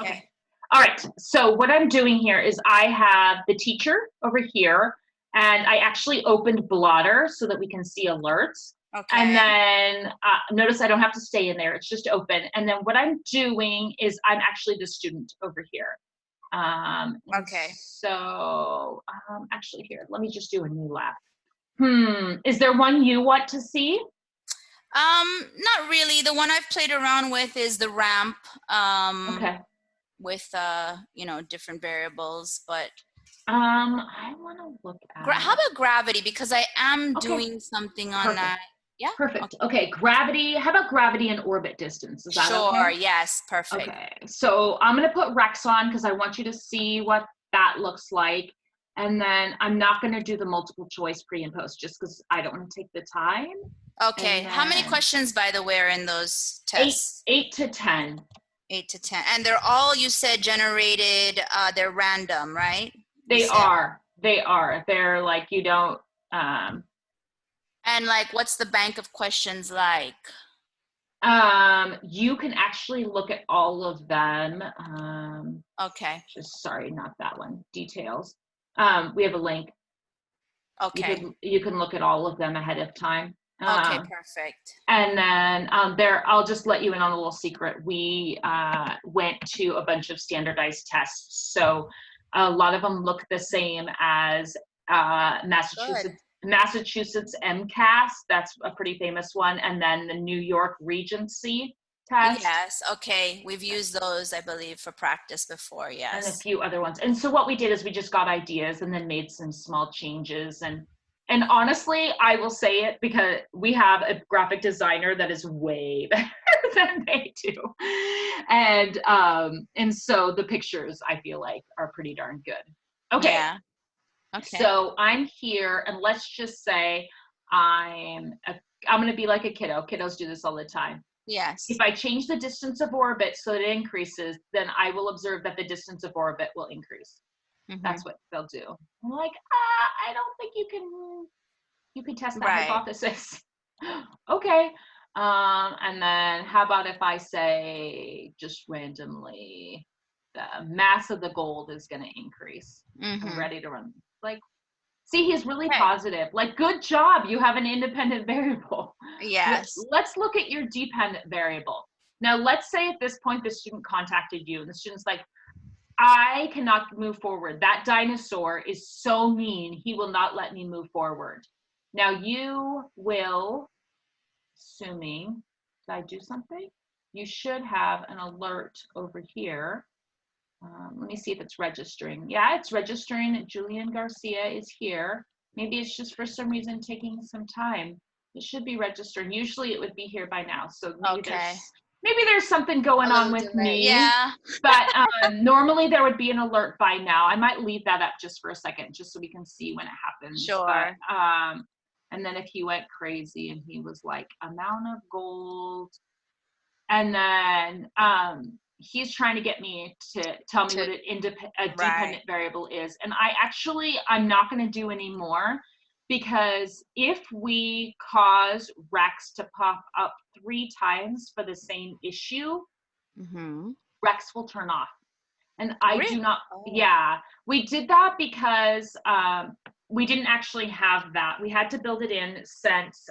Okay. All right. So what I'm doing here is I have the teacher over here, and I actually opened Blotter so that we can see alerts. Okay. And then notice I don't have to stay in there. It's just open. And then what I'm doing is I'm actually the student over here. Okay. So actually here, let me just do a new lab. Is there one you want to see? Not really. The one I've played around with is the ramp. Okay. With different variables, but I want to look at how about gravity, because I am doing something on Perfect. that. Yeah. Perfect. Okay. Gravity. How about gravity and orbit distance? Is that Sure. okay? Yes. Perfect. Okay. So I'm going to put Rex on because I want you to see what that looks like. And then I'm not going to do the multiple choice pre and post just because I don't want to take the time. Okay. How many questions, by the way, are in those tests? 8 to 10. 8 to 10. And they're all, you said, generated, they're random, right? They are. They're like, you don't. And like, what's the bank of questions like? You can actually look at all of them. Okay. Sorry, not that one. Details. We have a link. Okay. You can look at all of them ahead of time. Okay, perfect. And then I'll just let you in on a little secret. We went to a bunch of standardized tests. So a lot of them look the same as Massachusetts MCAS. That's a pretty famous one. And then the New York Regency test. Yes. Okay. We've used those, I believe, for practice before. Yes. And a few other ones. And so what we did is we just got ideas and then made some small changes. And honestly, I will say it because we have a graphic designer that is way better than they do. And so the pictures, I feel like, are pretty darn good. Okay. Yeah. Okay. So I'm here, and let's just say I'm going to be like a kiddo. Kiddos do this all the time. Yes. If I change the distance of orbit so it increases, then I will observe that the distance of orbit will increase. Mm-hmm. That's what they'll do. I'm like, I don't think you can test that hypothesis. Okay. And then how about if I say just randomly the mass of the gold is going to increase. I'm ready to run. Like, see, he's really positive. Like, good job. You have an independent variable. Yes. Let's look at your dependent variable. Now, let's say at this point the student contacted you and the student's like, I cannot move forward. That dinosaur is so mean. He will not let me move forward. Now you will, assuming, did I do something? You should have an alert over here. Let me see if it's registering. Yeah, it's registering. Julian Garcia is here. Maybe it's just for some reason taking some time. It should be registering. Usually it would be here by now. So maybe there's something going on with me. Yeah. But normally there would be an alert by now. I might leave that up just for a second, just so we can see when it happens. Sure. But, and then if he went crazy and he was like, amount of gold. And then he's trying to get me to tell me what a dependent variable is. And I'm not going to do any more. Because if we cause Rex to pop up 3 times for the same issue, Rex will turn off. And I do not, we did that because we didn't actually have that. We had to build it in since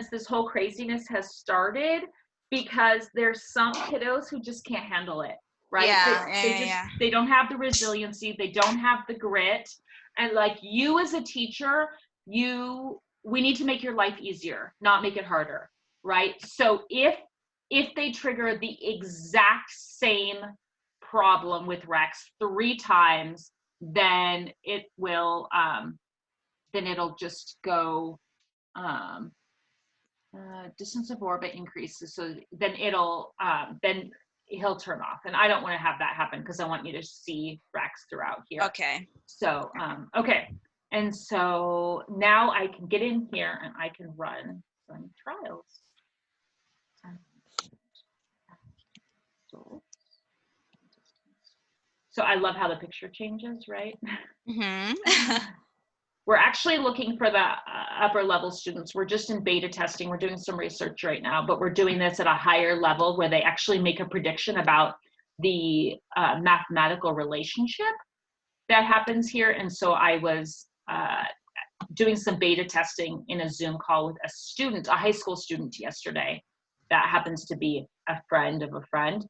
this whole craziness has started, because there's some kiddos who just can't handle it, right? They don't have the resiliency, they don't have the grit. And like you as a teacher, we need to make your life easier, not make it harder, right? So if they trigger the exact same problem with Rex 3 times, then it will, then it'll just go, distance of orbit increases. So then then he'll turn off, and I don't want to have that happen because I want you to see Rex throughout here. Okay. So, okay. And so now I can get in here and I can run some trials. So I love how the picture changes, right? We're actually looking for the upper level students. We're just in beta testing. We're doing some research right now, but we're doing this at a higher level where they actually make a prediction about the mathematical relationship that happens here. And so I was doing some beta testing in a Zoom call with a student, a high school student yesterday that happens to be a friend of a friend.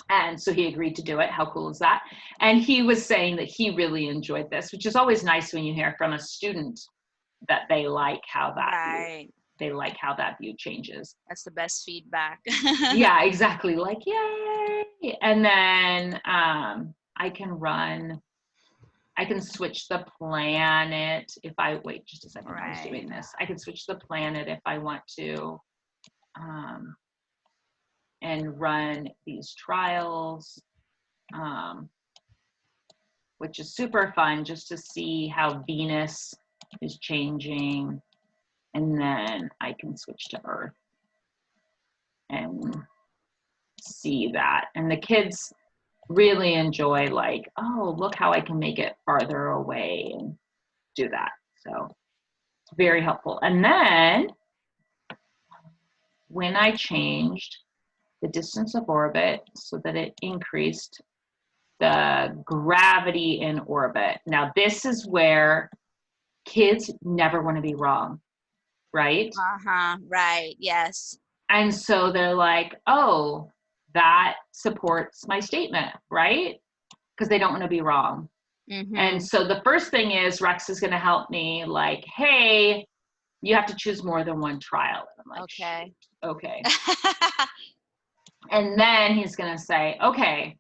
And so he agreed to do it. How cool is that? And he was saying that he really enjoyed this, which is always nice when you hear from a student that they like how that view changes. That's the best feedback. Yeah, exactly. Like, yay. And then I can switch the planet if I wait just a second. I was doing this. I can switch the planet if I want to, and run these trials, which is super fun just to see how Venus is changing. And then I can switch to Earth and see that. And the kids really enjoy, like, oh, look how I can make it farther away and do that. So it's very helpful. And then when I changed the distance of orbit so that it increased the gravity in orbit. Now, this is where kids never want to be wrong, right? Right, yes. And so they're like, oh, that supports my statement, right? Because they don't want to be wrong. And so the first thing is Rex is going to help me, like, hey, you have to choose more than one trial. And I'm like, okay. And then he's going to say, okay,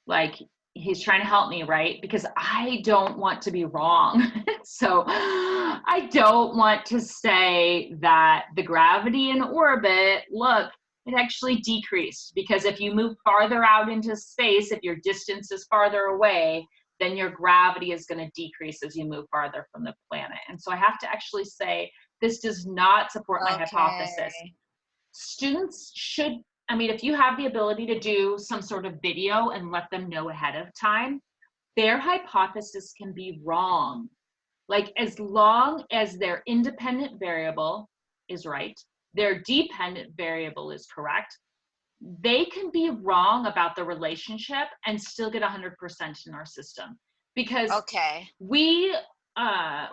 like, he's trying to help me, right? Because I don't want to be wrong. So I don't want to say that the gravity in orbit, look, it actually decreased, because if you move farther out into space, if your distance is farther away, then your gravity is going to decrease as you move farther from the planet. And so I have to actually say, this does not support my hypothesis. Students should, I mean, if you have the ability to do some sort of video and let them know ahead of time, their hypothesis can be wrong. Like, as long as their independent variable is right, their dependent variable is correct, they can be wrong about the relationship and still get 100% in our system. Because we,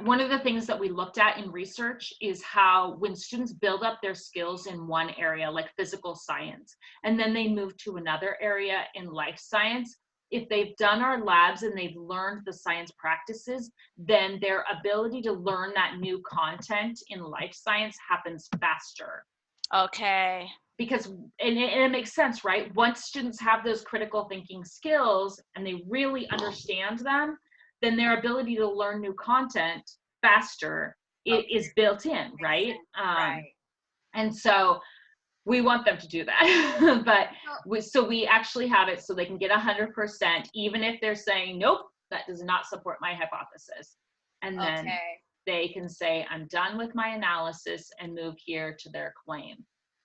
one of the things that we looked at in research is how when students build up their skills in one area, like physical science, and then they move to another area in life science, if they've done our labs and they've learned the science practices, then their ability to learn that new content in life science happens faster. Because, and it makes sense, right? Once students have those critical thinking skills and they really understand them, then their ability to learn new content faster is built in, right? And so we want them to do that. But we actually have it so they can get 100%, even if they're saying, nope, that does not support my hypothesis. And then they can say, I'm done with my analysis, and move here to their claim.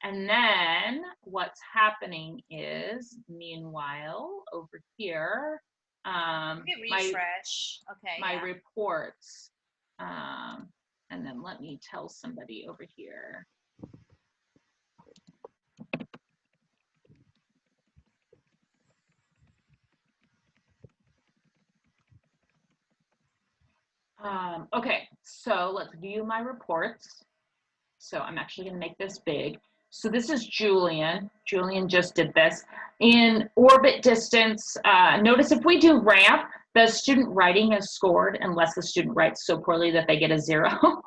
And then what's happening is, meanwhile, over here, refresh. My reports. And then let me tell somebody over here. Okay, so let's view my reports. So I'm actually going to make this big. So this is Julian. Julian just did this. In orbit distance, notice if we do ramp, the student writing is scored unless the student writes so poorly that they get a 0.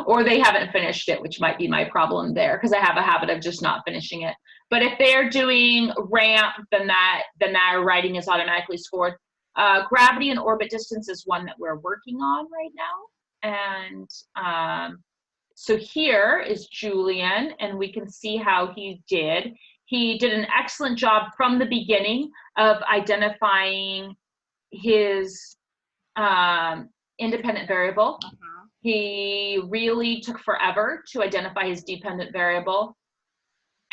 Or they haven't finished it, which might be my problem there, because I have a habit of just not finishing it. But if they're doing ramp, then that writing is automatically scored. Gravity and orbit distance is one that we're working on right now. And so here is Julian, and we can see how he did. He did an excellent job from the beginning of identifying his independent variable. He really took forever to identify his dependent variable.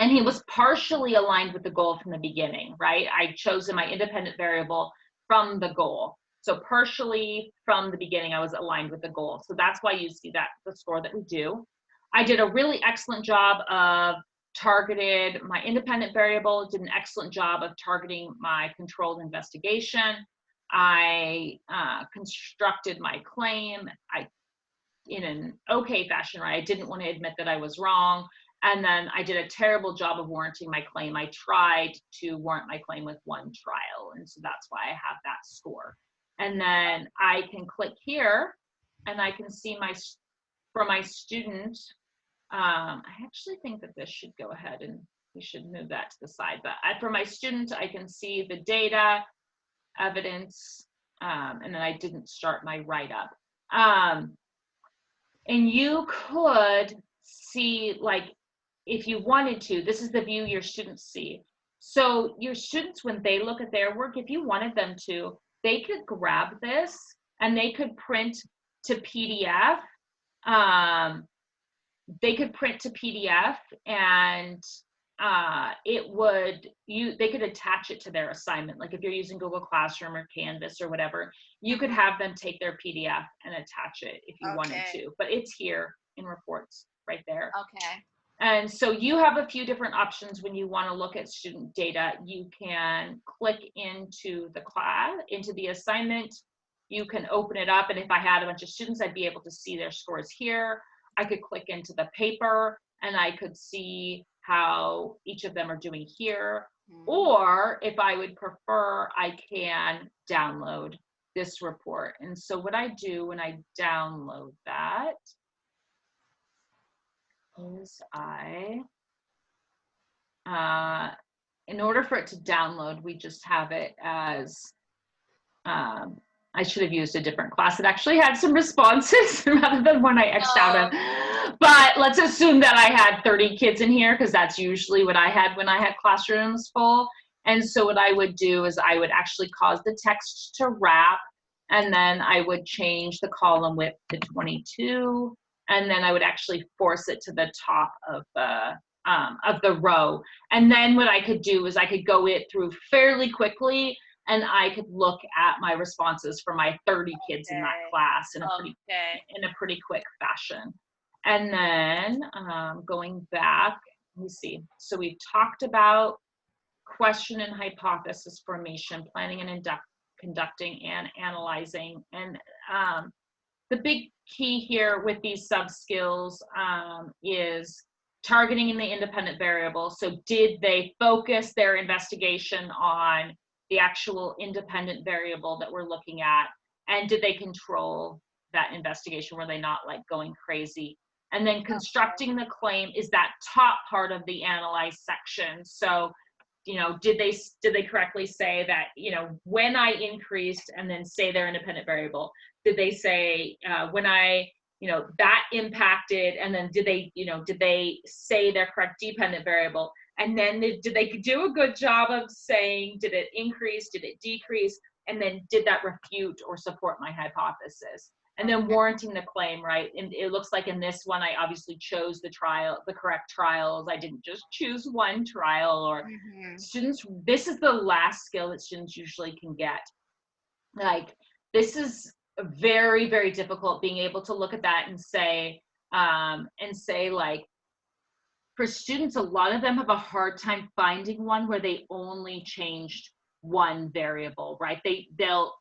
And he was partially aligned with the goal from the beginning, right? I chose my independent variable from the goal. So partially from the beginning, I was aligned with the goal. So that's why you see that the score that we do. I did a really excellent job of targeted my independent variable, did an excellent job of targeting my controlled investigation. I constructed my claim in an okay fashion, right? I didn't want to admit that I was wrong. And then I did a terrible job of warranting my claim. I tried to warrant my claim with one trial. And so that's why I have that score. And then I can click here and I can see for my student, I actually think that this should go ahead and we should move that to the side. But for my student, I can see the data, evidence, and then I didn't start my write-up. And you could see, like, if you wanted to, this is the view your students see. So your students, when they look at their work, if you wanted them to, they could grab this and they could print to PDF. They could print to PDF and they could attach it to their assignment. Like if you're using Google Classroom or Canvas or whatever, you could have them take their PDF and attach it if you wanted to, but it's here in reports right there. Okay. And so you have a few different options when you want to look at student data. You can click into the class, into the assignment. You can open it up. And if I had a bunch of students, I'd be able to see their scores here. I could click into the paper and I could see how each of them are doing here. Or if I would prefer, I can download this report. And so what I do when I download that is in order for it to download, we just have it as, I should have used a different class. It actually had some responses rather than one I X'd out of. But let's assume that I had 30 kids in here because that's usually what I had when I had classrooms full. And so what I would do is I would actually cause the text to wrap, and then I would change the column width to 22, and then I would actually force it to the top of the row. And then what I could do is I could go through fairly quickly and I could look at my responses for my 30 kids in that class in a pretty quick fashion. And then going back, let me see. So we've talked about question and hypothesis formation, planning and conducting and analyzing. And the big key here with these sub-skills is targeting in the independent variable. So did they focus their investigation on the actual independent variable that we're looking at? And did they control that investigation? Were they not like going crazy? And then constructing the claim is that top part of the analyze section. So, you know, did they correctly say that, you know, when I increased, and then say their independent variable? Did they say when I, you know, that impacted, and then did they say their correct dependent variable? And then did they do a good job of saying, did it increase, did it decrease? And then did that refute or support my hypothesis? And then warranting the claim, right? And it looks like in this one, I obviously chose the correct trials. I didn't just choose one trial. Or students, this is the last skill that students usually can get. Like, this is very, very difficult, being able to look at that and say like, for students, a lot of them have a hard time finding one where they only changed one variable, right? They'll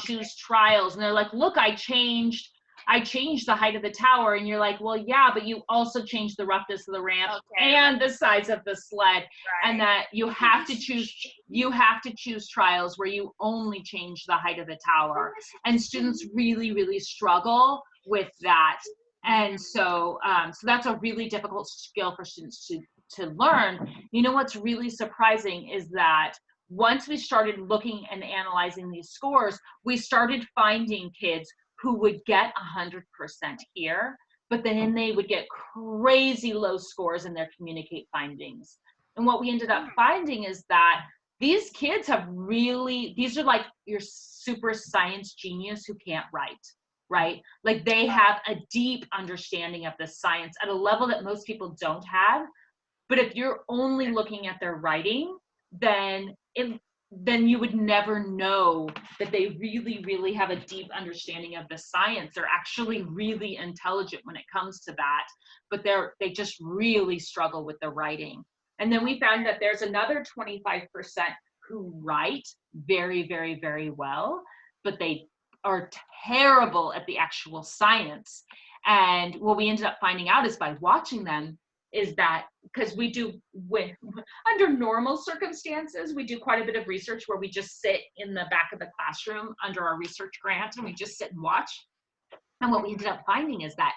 choose trials and they're like, look, I changed the height of the tower. And you're like, well, yeah, but you also changed the roughness of the ramp and the size of the sled. Right. And that you have to choose trials where you only change the height of the tower. And students really, really struggle with that. And so, so that's a really difficult skill for students to learn. You know, what's really surprising is that once we started looking and analyzing these scores, we started finding kids who would get 100% here, but then they would get crazy low scores in their communicate findings. And what we ended up finding is that these kids these are like your super science genius who can't write, right? Like, they have a deep understanding of the science at a level that most people don't have. But if you're only looking at their writing, then then you would never know that they really, really have a deep understanding of the science. They're actually really intelligent when it comes to that, but they just really struggle with the writing. And then we found that there's another 25% who write very, very, very well, but they are terrible at the actual science. And what we ended up finding out is by watching them is that, because we do, under normal circumstances, we do quite a bit of research where we just sit in the back of the classroom under our research grant and we just sit and watch. And what we ended up finding is that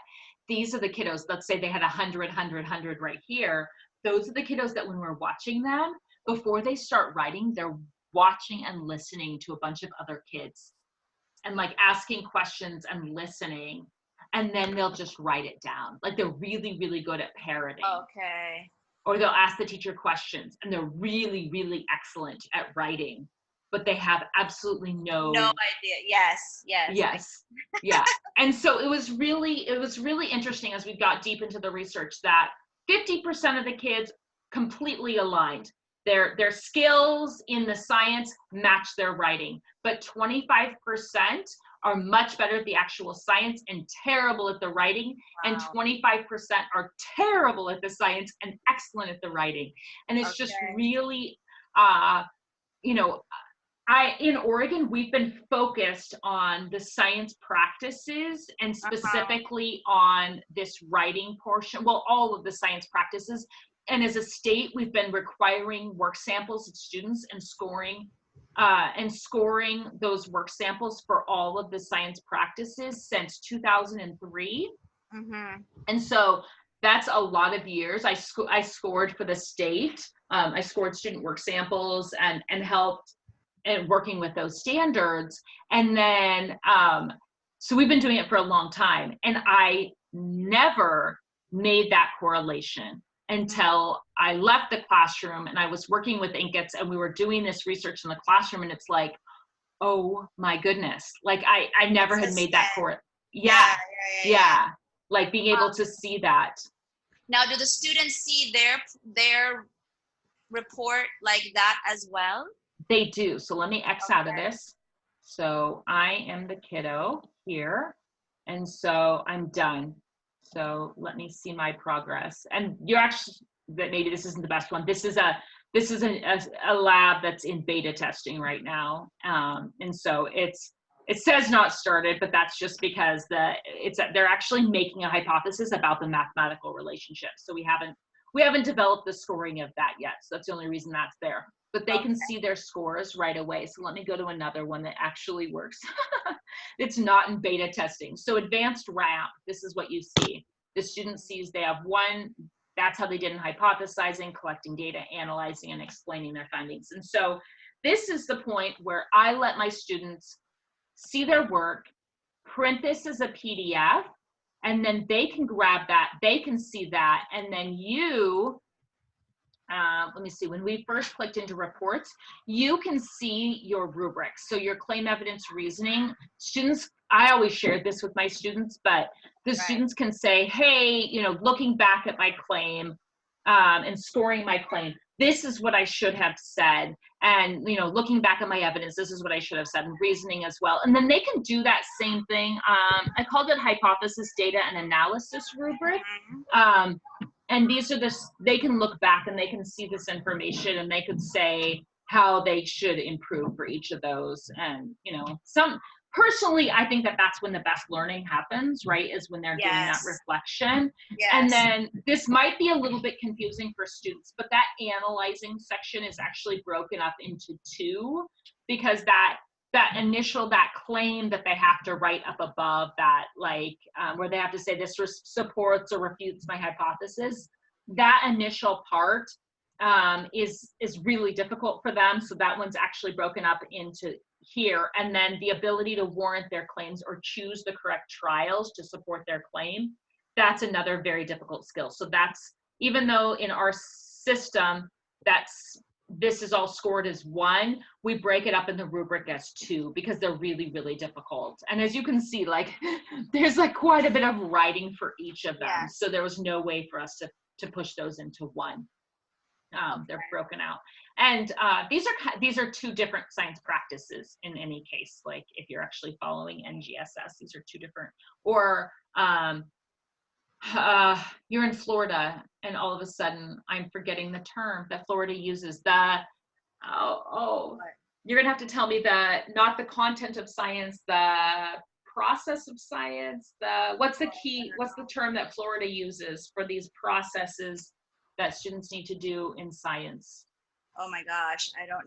these are the kiddos, let's say they had 100 right here. Those are the kiddos that when we're watching them, before they start writing, they're watching and listening to a bunch of other kids and like asking questions and listening. And then they'll just write it down. Like they're really, really good at parroting. Okay. Or they'll ask the teacher questions and they're really, really excellent at writing, but they have absolutely no idea. Yes. Yeah. And so it was really interesting as we got deep into the research that 50% of the kids completely aligned. Their skills in the science match their writing, but 25% are much better at the actual science and terrible at the writing. Wow. And 25% are terrible at the science and excellent at the writing. And it's just really, in Oregon, we've been focused on the science practices and specifically on this writing portion. Well, all of the science practices. And as a state, we've been requiring work samples of students and scoring those work samples for all of the science practices since 2003. Mm-hmm. And so that's a lot of years. I scored for the state. I scored student work samples and helped in working with those standards. And then, so we've been doing it for a long time. And I never made that correlation until I left the classroom and I was working with Inq-ITS and we were doing this research in the classroom, and it's like, oh my goodness. Like I never had made that correlation. Yeah. Like being able to see that. Now, do the students see their report like that as well? They do. So let me X out of this. So I am the kiddo here. And so I'm done. So let me see my progress. And you're actually, maybe this isn't the best one. This is a lab that's in beta testing right now. And so it says not started, but that's just because they're actually making a hypothesis about the mathematical relationship. So we haven't developed the scoring of that yet. So that's the only reason that's there. But they can see their scores right away. So let me go to another one that actually works. It's not in beta testing. So advanced RAMP, this is what you see. The student sees they have one, that's how they did in hypothesizing, collecting data, analyzing, and explaining their findings. And so this is the point where I let my students see their work, print this as a PDF, and then they can grab that, they can see that, and then you, let me see, when we first clicked into reports, you can see your rubrics. So your claim evidence reasoning, students, I always shared this with my students, but the students can say, hey, looking back at my claim and scoring my claim, this is what I should have said. And, looking back at my evidence, this is what I should have said, and reasoning as well. And then they can do that same thing. I called it hypothesis, data, and analysis rubric. And these are they can look back and they can see this information and they could say how they should improve for each of those. And, personally, I think that that's when the best learning happens, right? Is when they're doing that reflection. Yes. And then this might be a little bit confusing for students, but that analyzing section is actually broken up into two, because that claim that they have to write up above that, where they have to say this supports or refutes my hypothesis, that initial part is really difficult for them. So that one's actually broken up into here. And then the ability to warrant their claims or choose the correct trials to support their claim, that's another very difficult skill. So that's, even though in our system this is all scored as 1, we break it up in the rubric as 2 because they're really, really difficult. And as you can see, there's quite a bit of writing for each of them. So there was no way for us to push those into 1. They're broken out. And these are two different science practices in any case. Like if you're actually following NGSS, these are two different. Or you're in Florida, and all of a sudden I'm forgetting the term that Florida uses. You're gonna have to tell me not the content of science, the process of science. What's the term that Florida uses for these processes that students need to do in science? Oh my gosh, I don't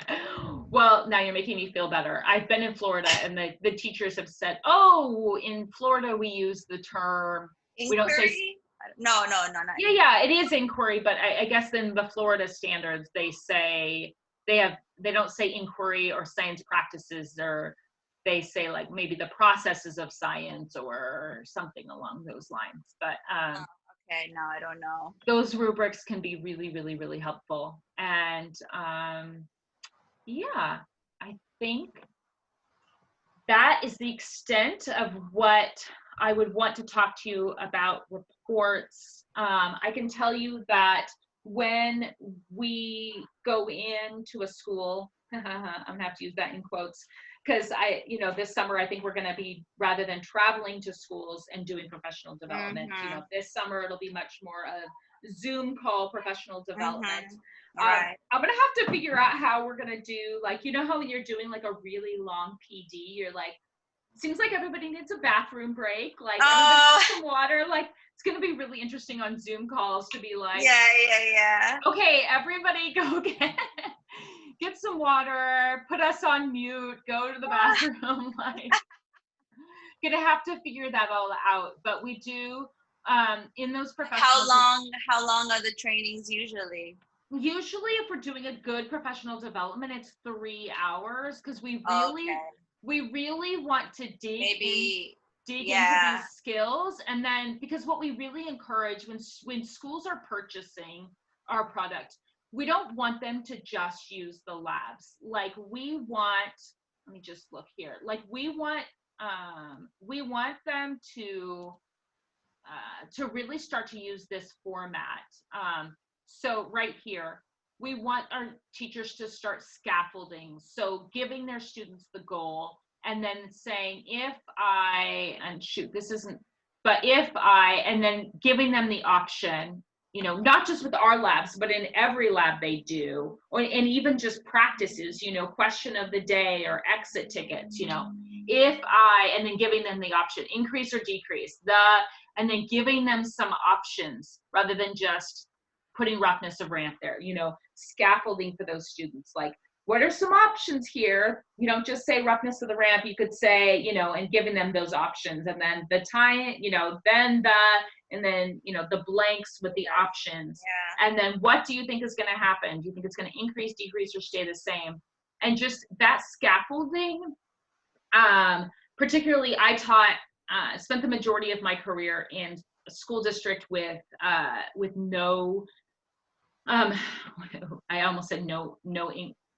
know. Well, now you're making me feel better. I've been in Florida, and the teachers have said, oh, in Florida we use the term Inquiry? We don't say no, not yeah, it is inquiry, but I guess in the Florida standards they say they don't say inquiry or science practices, or they say like maybe the processes of science or something along those lines. But okay, no, I don't know. Those rubrics can be really, really, really helpful. And yeah, I think that is the extent of what I would want to talk to you about reports. I can tell you that when we go into a school, I'm gonna have to use that in quotes, because this summer I think we're gonna be, rather than traveling to schools and doing professional development, this summer it'll be much more of Zoom call professional development. Right. I'm gonna have to figure out how we're gonna do, like, how when you're doing like a really long PD, you're like, seems like everybody needs a bathroom break, like everybody needs some water. Like, it's gonna be really interesting on Zoom calls to be like, yeah. Okay, everybody go get some water, put us on mute, go to the bathroom. Like, gonna have to figure that all out. But we do in those professional. How long are the trainings usually? Usually, if we're doing a good professional development, it's 3 hours, because we really want to dig into these skills. And then, because what we really encourage when schools are purchasing our product, we don't want them to just use the labs. Like, we want, let me just look here. Like, we want them to really start to use this format. So right here, we want our teachers to start scaffolding. So giving their students the goal, and then saying, and then giving them the option, not just with our labs, but in every lab they do, and even just practices, question of the day or exit tickets, and then giving them the option, increase or decrease, and then giving them some options rather than just putting roughness of ramp there, scaffolding for those students. Like, what are some options here? You don't just say roughness of the ramp. You could say, and giving them those options, and then the time, and then, the blanks with the options. Yeah. And then what do you think is going to happen? Do you think it's going to increase, decrease, or stay the same? And just that scaffolding, particularly I spent the majority of my career in a school district with no, I almost said no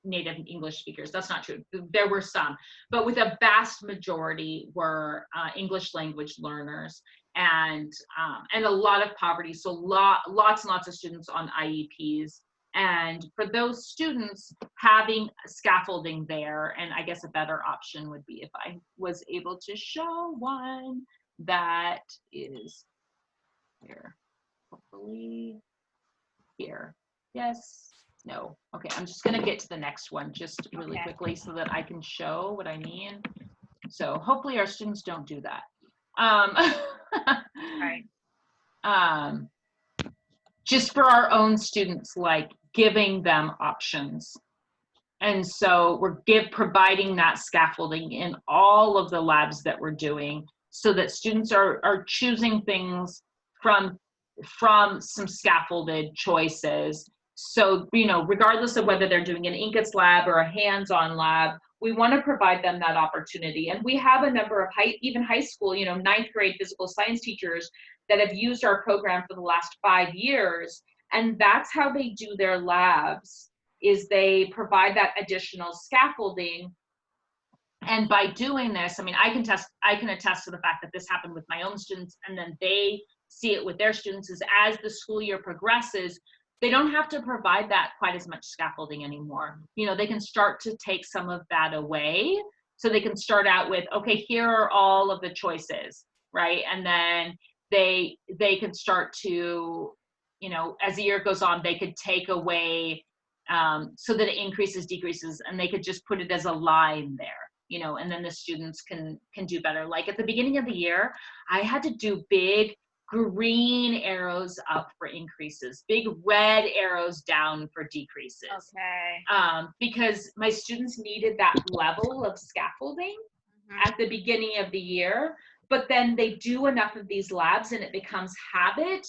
native English speakers. That's not true. There were some, but with a vast majority were English language learners, and a lot of poverty. So lots and lots of students on IEPs. And for those students, having scaffolding there, and I guess a better option would be if I was able to show one that is here, hopefully here. Yes, no. Okay, I'm just gonna get to the next one just really quickly so that I can show what I mean. So hopefully our students don't do that. Right. Just for our own students, like giving them options. And so we're providing that scaffolding in all of the labs that we're doing, so that students are choosing things from some scaffolded choices. So, regardless of whether they're doing an Inq-ITS lab or a hands-on lab, we want to provide them that opportunity. And we have a number of even high school, 9th grade physical science teachers that have used our program for the last 5 years. And that's how they do their labs, is they provide that additional scaffolding. And by doing this, I mean, I can attest to the fact that this happened with my own students, and then they see it with their students is as the school year progresses, they don't have to provide that quite as much scaffolding anymore. You know, they can start to take some of that away. So they can start out with, okay, here are all of the choices, right? And then they can start to, you know, as the year goes on, they could take away so that it increases, decreases, and they could just put it as a line there, you know, and then the students can do better. Like at the beginning of the year, I had to do big green arrows up for increases, big red arrows down for decreases. Okay. Because my students needed that level of scaffolding at the beginning of the year, but then they do enough of these labs and it becomes habit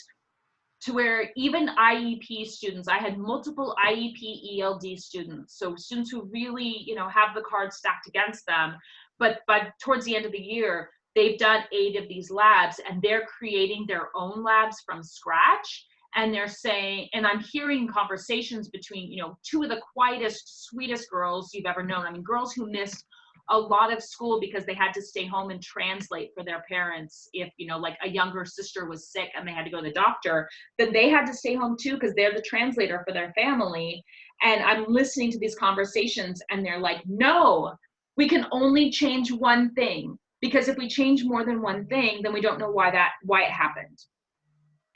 to where even IEP students, I had multiple IEP ELD students, so students who really, you know, have the cards stacked against them, but towards the end of the year, they've done 8 of these labs and they're creating their own labs from scratch. And they're saying, and I'm hearing conversations between, you know, 2 of the quietest, sweetest girls you've ever known. I mean, girls who missed a lot of school because they had to stay home and translate for their parents. If, you know, like a younger sister was sick and they had to go to the doctor, then they had to stay home too because they're the translator for their family. And I'm listening to these conversations and they're like, no, we can only change one thing, because if we change more than one thing, then we don't know why it happened.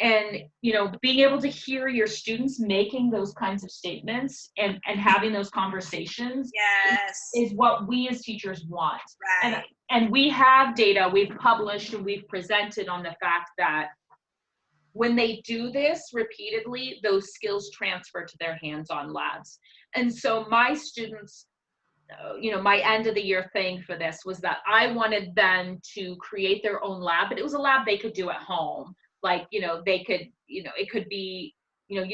And, you know, being able to hear your students making those kinds of statements and having those conversations is what we as teachers want. Right. And we have data, we've published and we've presented on the fact that when they do this repeatedly, those skills transfer to their hands-on labs. And so my students, you know, my end of the year thing for this was that I wanted them to create their own lab, but it was a lab they could do at home. Like, you know, they could, you know, it could be, you know,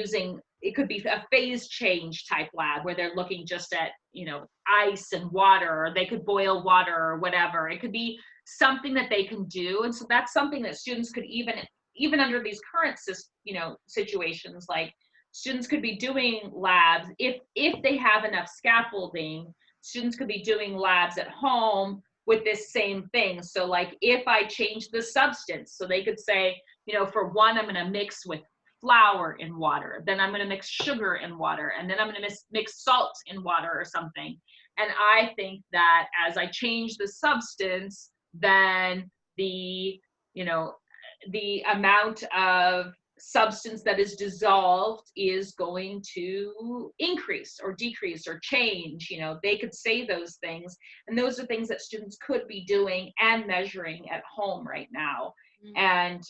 it could be a phase change type lab where they're looking just at, you know, ice and water, or they could boil water or whatever. It could be something that they can do. And so that's something that students could even under these current, you know, situations, like students could be doing labs if they have enough scaffolding. Students could be doing labs at home with this same thing. So like if I change the substance, so they could say, you know, for one, I'm going to mix with flour in water, then I'm going to mix sugar in water, and then I'm going to mix salt in water or something. And I think that as I change the substance, then the, you know, the amount of substance that is dissolved is going to increase or decrease or change. You know, they could say those things, and those are things that students could be doing and measuring at home right now. And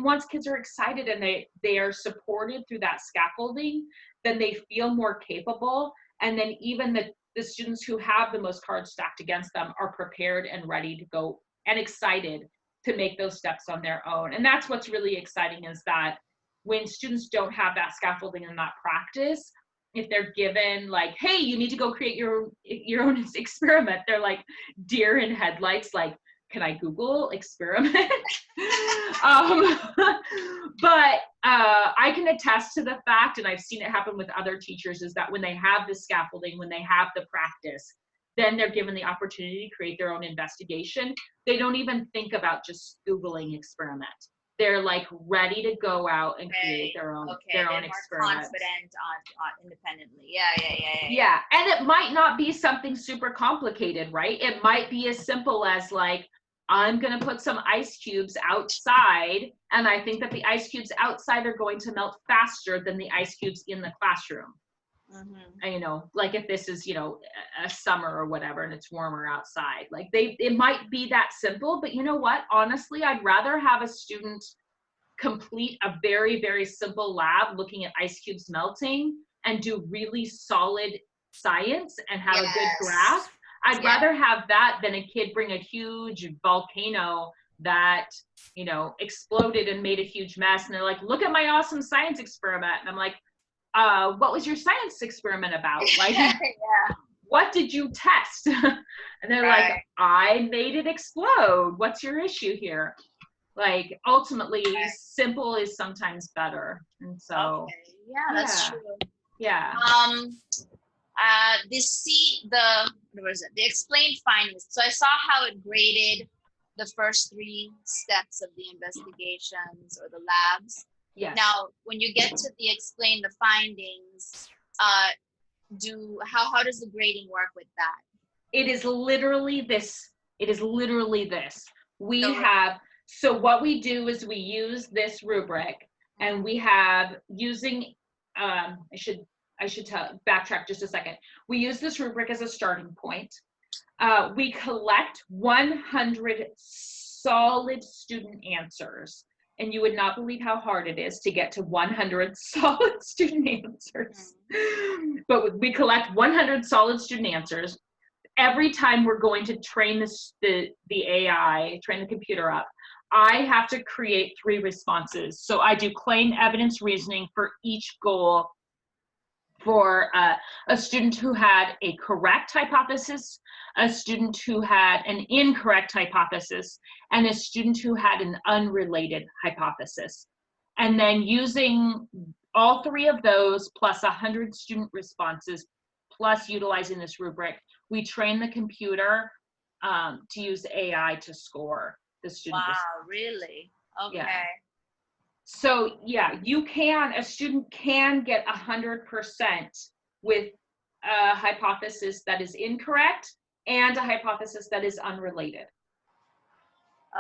once kids are excited and they are supported through that scaffolding, then they feel more capable. And then even the students who have the most cards stacked against them are prepared and ready to go and excited to make those steps on their own. And that's what's really exciting, is that when students don't have that scaffolding and that practice, if they're given like, hey, you need to go create your own experiment, they're like deer in headlights, like, can I Google experiment? But I can attest to the fact, and I've seen it happen with other teachers, is that when they have the scaffolding, when they have the practice, then they're given the opportunity to create their own investigation. They don't even think about just Googling experiment. They're like ready to go out and create their own experiment. Confident on independently. Yeah. Yeah, and it might not be something super complicated, right? It might be as simple as like, I'm going to put some ice cubes outside, and I think that the ice cubes outside are going to melt faster than the ice cubes in the classroom. And, you know, like if this is, you know, a summer or whatever and it's warmer outside, like it might be that simple. But you know what, honestly, I'd rather have a student complete a very, very simple lab looking at ice cubes melting and do really solid science and have a good graph. I'd rather have that than a kid bring a huge volcano that, you know, exploded and made a huge mess, and they're like, look at my awesome science experiment. And I'm like, what was your science experiment about? Like, what did you test? And they're like, I made it explode. What's your issue here? Like, ultimately, simple is sometimes better. And so, that's true. Yeah. The explained findings. So I saw how it graded the first 3 steps of the investigations or the labs. Yes. Now, when you get to the explain the findings, how does the grading work with that? It is literally this. It is literally this. The So what we do is we use this rubric, and we have using, I should backtrack just a second. We use this rubric as a starting point. We collect 100 solid student answers, and you would not believe how hard it is to get to 100 solid student answers. But we collect 100 solid student answers. Every time we're going to train the AI, train the computer up, I have to create 3 responses. So I do claim, evidence, reasoning for each goal for a student who had a correct hypothesis, a student who had an incorrect hypothesis, and a student who had an unrelated hypothesis. And then using all 3 of those plus 100 student responses, plus utilizing this rubric, we train the computer to use AI to score the student. Wow, really? Okay. Yeah. So yeah, a student can get 100% with a hypothesis that is incorrect and a hypothesis that is unrelated.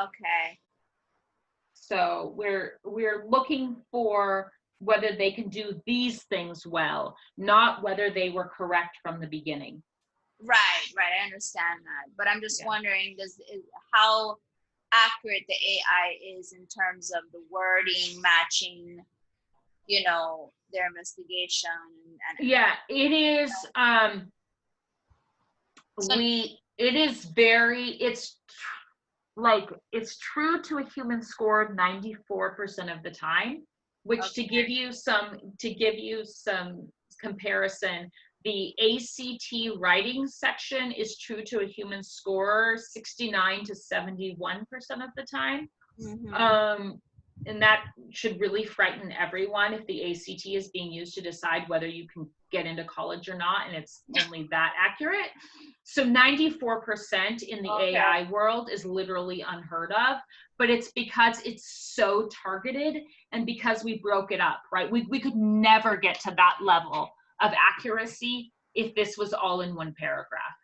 Okay. So we're looking for whether they can do these things well, not whether they were correct from the beginning. Right, I understand that. But I'm just wondering, how accurate the AI is in terms of the wording matching, their investigation and yeah, it is it's true to a human score 94% of the time, which to give you some comparison, the ACT writing section is true to a human score 69 to 71% of the time. And that should really frighten everyone if the ACT is being used to decide whether you can get into college or not, and it's only that accurate. So 94% in the AI world is literally unheard of, but it's because it's so targeted and because we broke it up, right? We could never get to that level of accuracy if this was all in one paragraph.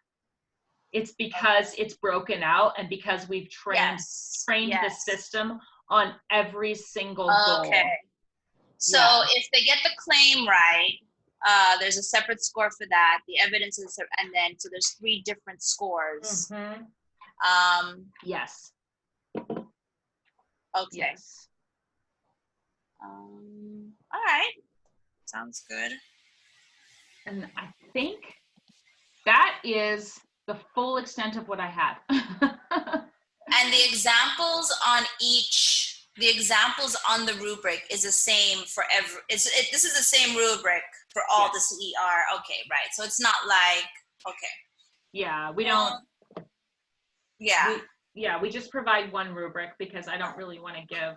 It's because it's broken out and because we've trained the system on every single goal. Okay. So if they get the claim right, there's a separate score for that. The evidence is, and then so there's 3 different scores. Yes. Okay. Yes. All right. Sounds good. And I think that is the full extent of what I had. And the examples on the rubric is the same for every, this is the same rubric for all the CER. Okay, right. So it's not like, Yeah, we don't. Yeah. We just provide one rubric because I don't really want to give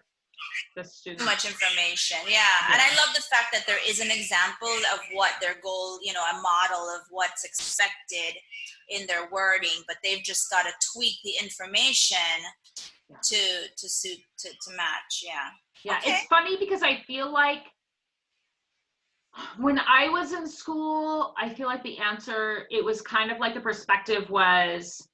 the students too much information. Yeah. And I love the fact that there is an example of what their goal, a model of what's expected in their wording, but they've just got to tweak the information to suit to match. Yeah. It's funny because I feel like when I was in school, I feel like the answer, it was kind of like the perspective was,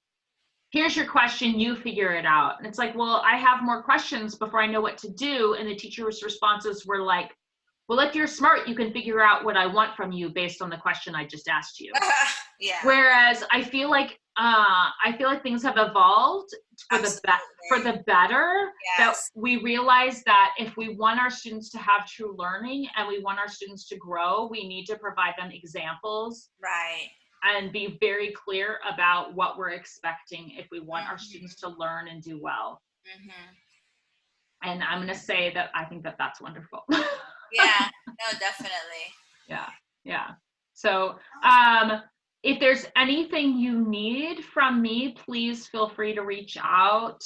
here's your question, you figure it out. And it's like, well, I have more questions before I know what to do. And the teacher's responses were like, well, if you're smart, you can figure out what I want from you based on the question I just asked you. Whereas I feel like things have evolved for the better. That we realize that if we want our students to have true learning and we want our students to grow, we need to provide them examples. Right. And be very clear about what we're expecting if we want our students to learn and do well. And I'm going to say that I think that that's wonderful. Yeah, no, definitely. Yeah. So, if there's anything you need from me, please feel free to reach out.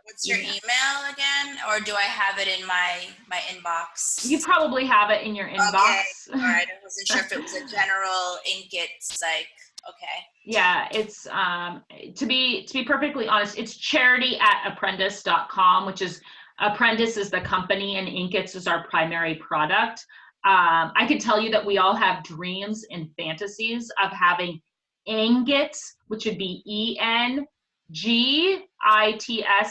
What's your email again? Or do I have it in my inbox? You probably have it in your inbox. Okay. All right. I wasn't sure if it was a general Inq-ITS, like, okay. Yeah, it's to be perfectly honest, it's charity@apprentice.com, which is Apprentice is the company and Inq-ITS is our primary product. I can tell you that we all have dreams and fantasies of having Inq-ITS, which would be Engitts,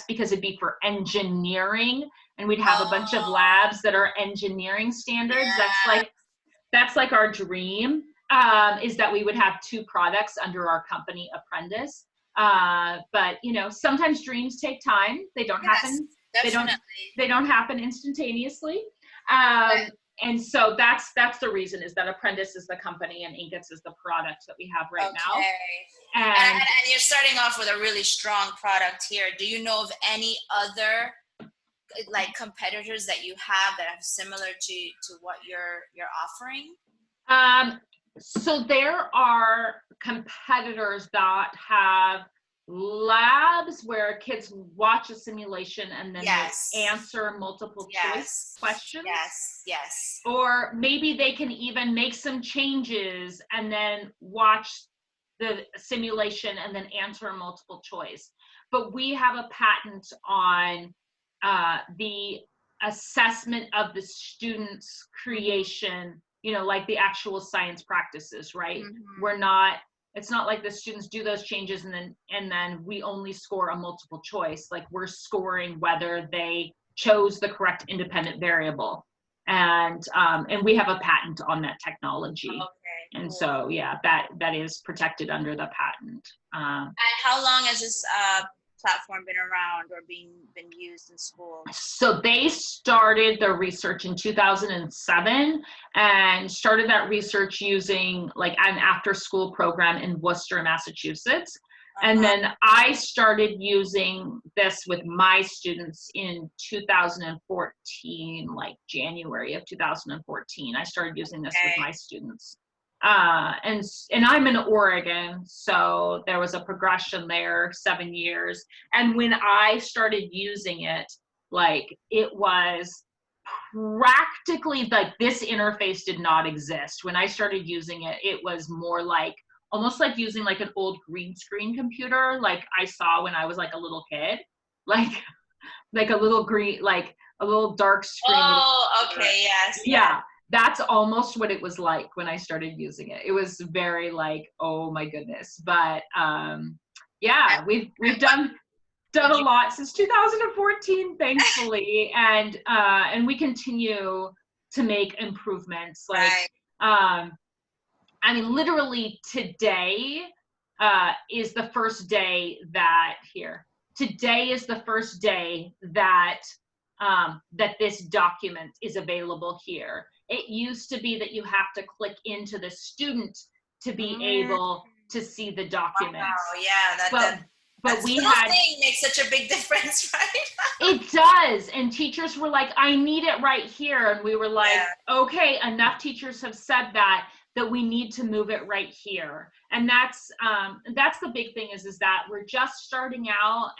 because it'd be for engineering, and we'd have a bunch of labs that are engineering standards. Yeah. That's like our dream, is that we would have 2 products under our company, Apprentice. But you know, sometimes dreams take time. They don't happen. Definitely. They don't happen instantaneously. And so that's the reason, is that Apprentice is the company and Inq-ITS is the product that we have right now. And you're starting off with a really strong product here. Do you know of any other like competitors that you have that are similar to what you're offering? So there are competitors that have labs where kids watch a simulation and then they answer multiple choice questions. Yes. Or maybe they can even make some changes and then watch the simulation and then answer a multiple choice. But we have a patent on the assessment of the student's creation, you know, like the actual science practices, right? It's not like the students do those changes and then we only score a multiple choice. Like, we're scoring whether they chose the correct independent variable. And we have a patent on that technology. Okay, and cool. So yeah, that is protected under the patent. And how long has this platform been around or been used in school? So they started their research in 2007 and started that research using like an after-school program in Worcester, Massachusetts. And then I started using this with my students in 2014, like January of 2014. I started using this with my students. And I'm in Oregon, so there was a progression there, 7 years. And when I started using it, like, it was practically like this interface did not exist. When I started using it, it was more like almost like using like an old green screen computer, like I saw when I was like a little kid, like a little green, like a little dark screen. Oh, okay, yes. Yeah. That's almost what it was like when I started using it. It was very like, oh my goodness. But yeah, we've done a lot since 2014, thankfully, and we continue to make improvements. Like, I mean, literally today is the first day that that this document is available here. It used to be that you have to click into the student to be able to see the documents. Wow, yeah, but we thing makes such a big difference, right? It does. And teachers were like, I need it right here. And we were like, okay, enough teachers have said that we need to move it right here. And that's the big thing is that we're just starting out,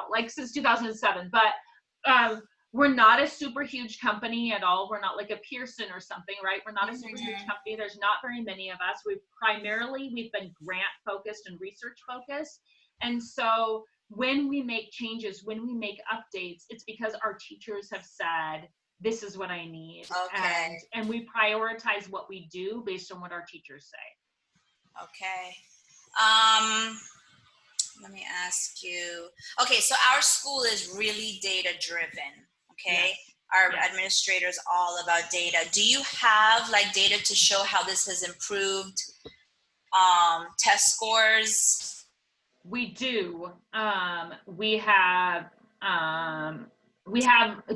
like since 2007, but we're not a super huge company at all. We're not like a Pearson or something, right? We're not a super huge company. There's not very many of us. We've been grant focused and research focused. And so when we make changes, when we make updates, it's because our teachers have said, this is what I need. Okay. And we prioritize what we do based on what our teachers say. Okay. Let me ask you. Okay, so our school is really data driven. Okay. Yes. Our administrators all about data. Do you have like data to show how this has improved test scores? We do. We have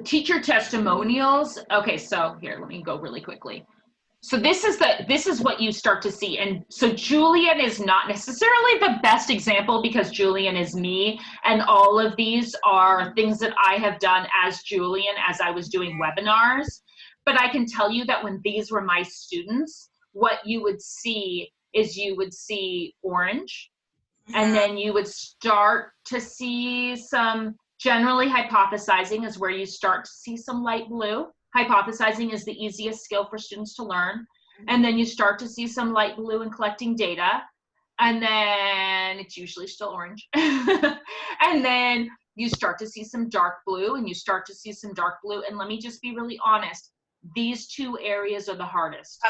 teacher testimonials. Okay, so here, let me go really quickly. So this is what you start to see. And so Julian is not necessarily the best example because Julian is me, and all of these are things that I have done as Julian as I was doing webinars. But I can tell you that when these were my students, what you would see is you would see orange, and Mhm. then you would start to see some, generally hypothesizing is where you start to see some light blue. Hypothesizing is the easiest skill for students to learn. And then you start to see some light blue in collecting data. And then it's usually still orange. And then you start to see some dark blue, and you start to see some dark blue. And let me just be really honest, these two areas are the hardest.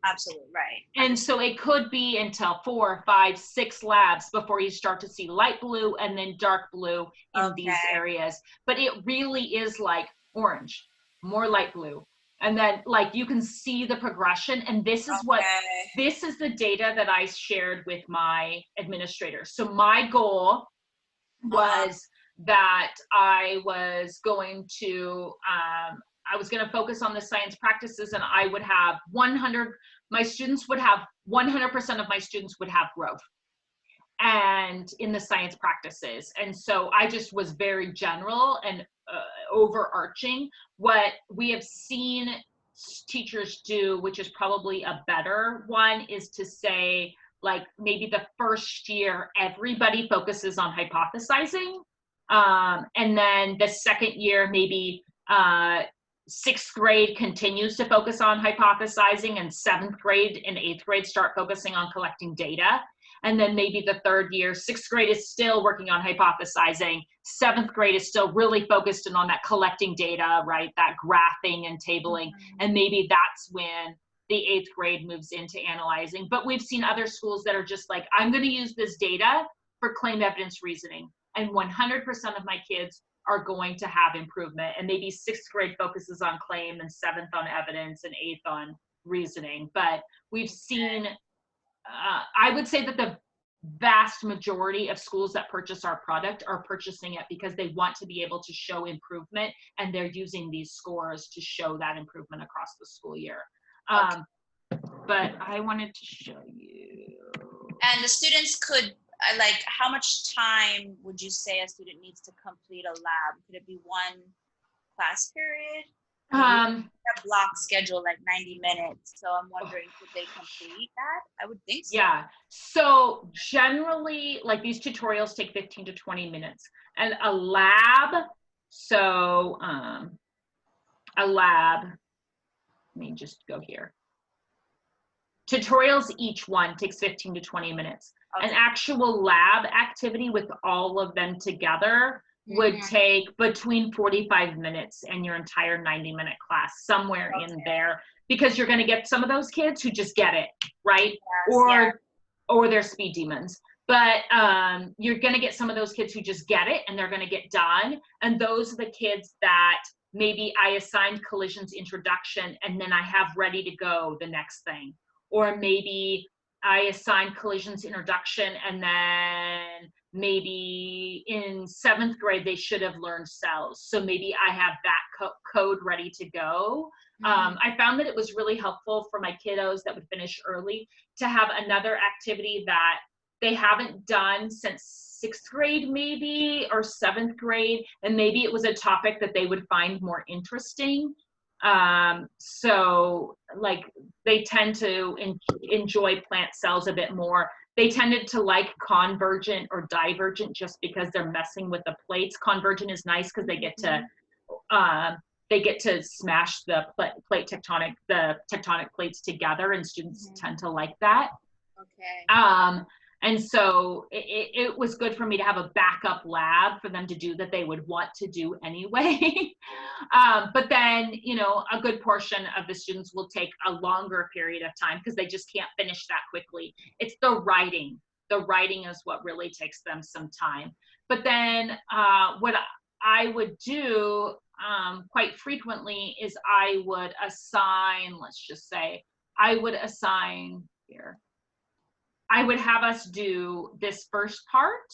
Absolutely right. And so it could be until 4, 5, 6 labs before you start to see light blue and then dark blue in these Okay. areas. But it really is like orange, more light blue. And then like you can see the progression. And this is what, Okay. this is the data that I shared with my administrators. So my goal was that I was going to focus on the science practices, and I would have 100, my students would have 100% of my students would have growth and in the science practices. And so I just was very general and overarching. What we have seen teachers do, which is probably a better one, is to say, like, maybe the first year everybody focuses on hypothesizing, and then the second year maybe 6th grade continues to focus on hypothesizing, and 7th grade and 8th grade start focusing on collecting data. And then maybe the 3rd year, 6th grade is still working on hypothesizing, 7th grade is still really focused on that collecting data, right? That graphing and tabling. And maybe that's when the 8th grade moves into analyzing. But we've seen other schools that are just like, I'm going to use this data for claim evidence reasoning. And 100% of my kids are going to have improvement. And maybe 6th grade focuses on claim, and 7th on evidence, and 8th on reasoning. But we've seen, I would say that the vast majority of schools that purchase our product are purchasing it because they want to be able to show improvement, and they're using these scores to show that improvement across the school year. But I wanted to show you. And the students could, like, how much time would you say a student needs to complete a lab? Could it be one class period? A block schedule like 90 minutes. So I'm wondering, could they complete that? I would think so. Yeah. So generally, like, these tutorials take 15 to 20 minutes. And a lab, so a lab, let me just go here. Tutorials, each one takes 15 to 20 minutes. Okay. An actual lab activity with all of them together would take between 45 minutes and your entire 90-minute class, somewhere in there, because you're going to get some of those kids who just get it, right? Yes, or they're speed demons. But you're going to get some of those kids who just get it and they're going to get done. And those are the kids that maybe I assigned collisions introduction and then I have ready to go the next thing. Or maybe I assigned collisions introduction and then maybe in 7th grade they should have learned cells. So maybe I have that code ready to go. I found that it was really helpful for my kiddos that would finish early to have another activity that they haven't done since 6th grade maybe, or 7th grade, and maybe it was a topic that they would find more interesting. So like they tend to enjoy plant cells a bit more. They tended to like convergent or divergent just because they're messing with the plates. Convergent is nice because they get to smash the tectonic plates together, and students tend to like that. Okay. And so it was good for me to have a backup lab for them to do that they would want to do anyway. But then, you know, a good portion of the students will take a longer period of time because they just can't finish that quickly. It's the writing. The writing is what really takes them some time. But then what I would do quite frequently is I would assign, let's just say, I would assign here. I would have us do this first part,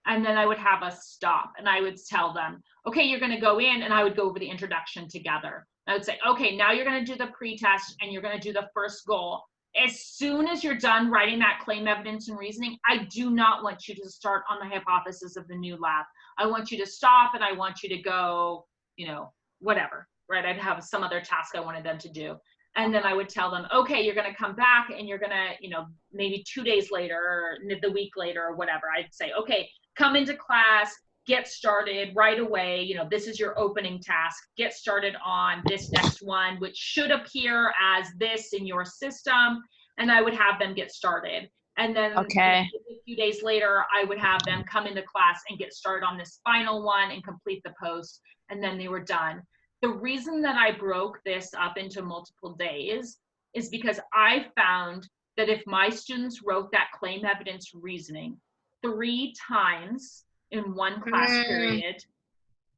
and then I would have us stop, and I would tell them, okay, you're going to go in, and I would go over the introduction together. I would say, okay, now you're going to do the pre-test, and you're going to do the first goal. As soon as you're done writing that claim evidence and reasoning, I do not want you to start on the hypothesis of the new lab. I want you to stop, and I want you to go, you know, whatever, right? I'd have some other task I wanted them to do. And then I would tell them, okay, you're going to come back and you're going to, you know, maybe 2 days later or the week later or whatever. I'd say, okay, come into class, get started right away. You know, this is your opening task. Get started on this next one, which should appear as this in your system. And I would have them get started. And then Okay. a few days later, I would have them come into class and get started on this final one and complete the post. And then they were done. The reason that I broke this up into multiple days is because I found that if my students wrote that claim evidence reasoning 3 times in one class period,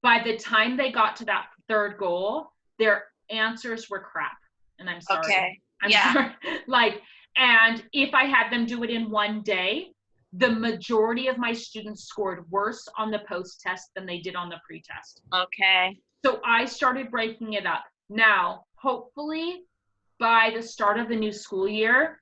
by the time they got to that 3rd goal, their answers were crap. And I'm sorry. Okay. I'm sorry. Like, and if I had them do it in one day, the majority of my students scored worse on the post test than they did on the pre-test. Okay. So I started breaking it up. Now, hopefully by the start of the new school year,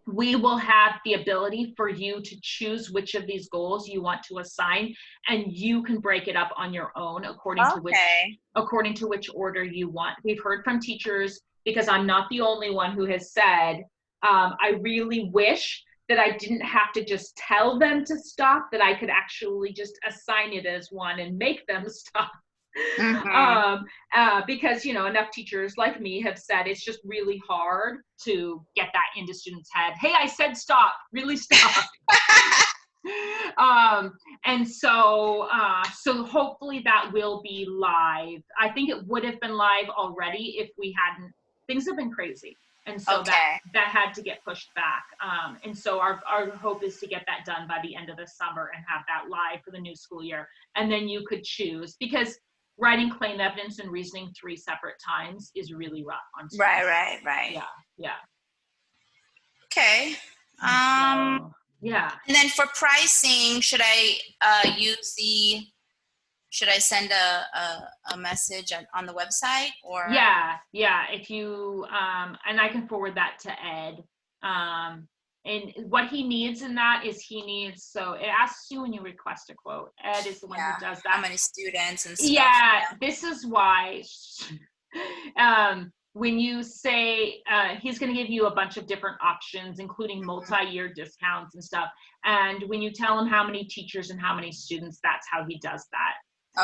we will have the ability for you to choose which of these goals you want to assign, and you can break it up on your own according to which order you want. We've heard from teachers, because I'm not the only one who has said, I really wish that I didn't have to just tell them to stop, that I could actually just assign it as one and make them stop. Because, you know, enough teachers like me have said it's just really hard to get that into students' head. Hey, I said stop, really stop. And so hopefully that will be live. I think it would have been live already if we hadn't. Things have been crazy. And so that had to get pushed back. And so our hope is to get that done by the end of the summer and have that live for the new school year. And then you could choose, because writing claim evidence and reasoning 3 separate times is really rough on students. Right. Yeah. Okay. So, yeah. And then for pricing, should I send a message on the website, or? Yeah. If you, and I can forward that to Ed. And what he needs in that is so it asks you when you request a quote. Ed is the one who does that. How many students and stuff. Yeah, this is why when you say he's going to give you a bunch of different options, including multi-year discounts and stuff. And when you tell him how many teachers and how many students, that's how he does that.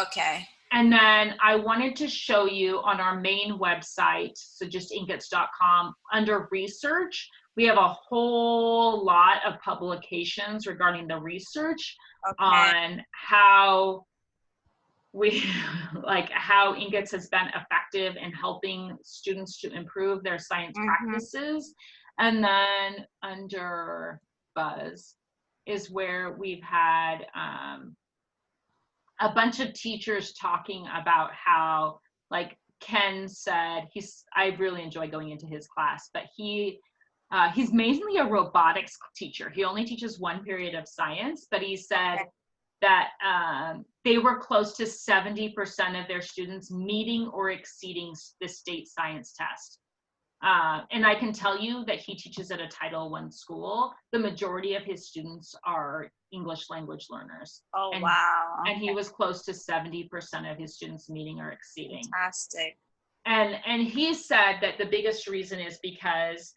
Okay. And then I wanted to show you on our main website, so just Inq-ITS.com, under research, we have a whole lot of publications regarding the research on how how Inq-ITS has been effective in helping students to improve their science practices. And then under Buzz is where we've had a bunch of teachers talking about how, like Ken said, I really enjoy going into his class, but he's mainly a robotics teacher. He only teaches 1 period of science, but he said that they were close to 70% of their students meeting or exceeding the state science test. And I can tell you that he teaches at a Title I school. The majority of his students are English language learners. Oh, wow. And he was close to 70% of his students meeting or exceeding. Fantastic. And he said that the biggest reason is because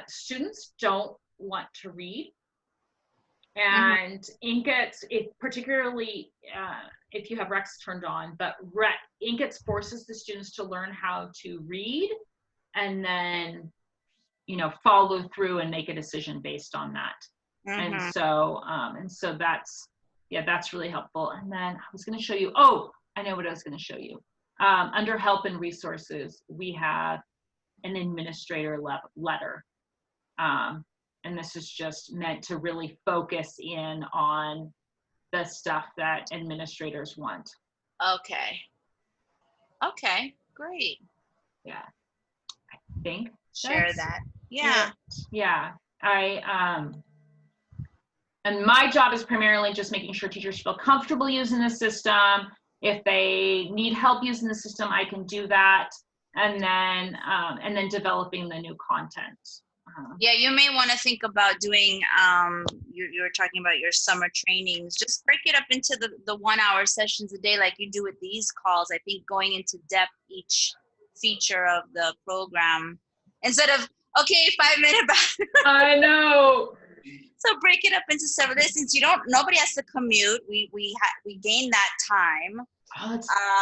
students don't want to read. And Inq-ITS, particularly if you have Rex turned on, but Inq-ITS forces the students to learn how to read and then, you know, follow through and make a decision based on that. And so that's really helpful. And then I was going to show you, I know what I was going to show you. Under help and resources, we have an administrator letter. And this is just meant to really focus in on the stuff that administrators want. Okay, great. Yeah, I think. Share that. Yeah. And my job is primarily just making sure teachers feel comfortable using the system. If they need help using the system, I can do that. And then developing the new content. Yeah, you may want to think about doing, you were talking about your summer trainings, just break it up into the 1 hour sessions a day like you do with these calls. I think going into depth each feature of the program instead of, okay, 5-minute back. I know. So break it up into several days since nobody has to commute. We gain that time. Oh,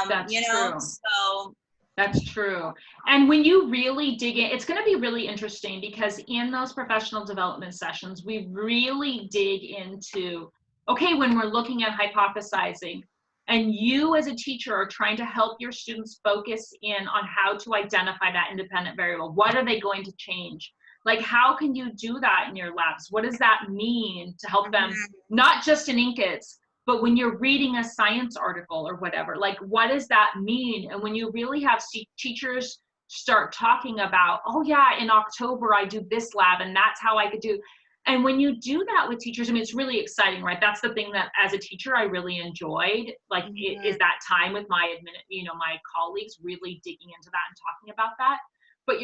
that's you know, true. so That's true. And when you really dig in, it's going to be really interesting because in those professional development sessions, we really dig into, okay, when we're looking at hypothesizing and you as a teacher are trying to help your students focus in on how to identify that independent variable. What are they going to change? Like, how can you do that in your labs? What does that mean to help them, not just in Inq-ITS, but when you're reading a science article or whatever, like, what does that mean? And when you really have teachers start talking about, oh yeah, in October I do this lab and that's how I could do. And when you do that with teachers, I mean, it's really exciting, right? That's the thing that as a teacher, I really enjoyed, like, is that time with my my colleagues really digging into that and talking about that. But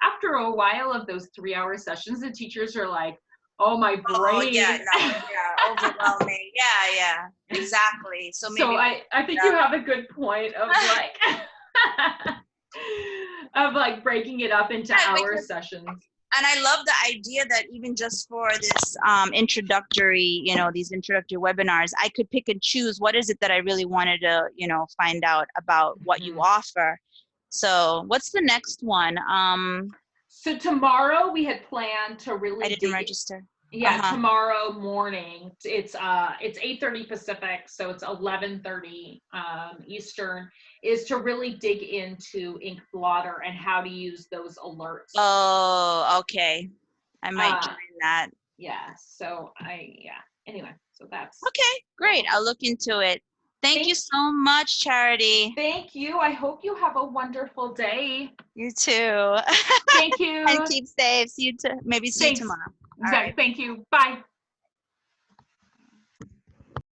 after a while of those 3-hour sessions, the teachers are like, oh, my brain. Oh, yeah, no, yeah, overwhelming. Yeah, exactly. So maybe. So I think you have a good point of like, of like breaking it up into hour sessions. And I love the idea that even just for this introductory, these introductory webinars, I could pick and choose what is it that I really wanted to, find out about what you offer. So what's the next one? So tomorrow we had planned to really I didn't register. Yeah, tomorrow morning. It's 8:30 Pacific, so it's 11:30 Eastern, is to really dig into Ink Blotter and how to use those alerts. Oh, okay. I might join that. Yeah, so anyway, so that's. Okay, great. I'll look into it. Thank you so much, Charity. Thank you. I hope you have a wonderful day. You too. Thank you. And keep safe. See you maybe see you tomorrow. Exactly. Thank you. Bye.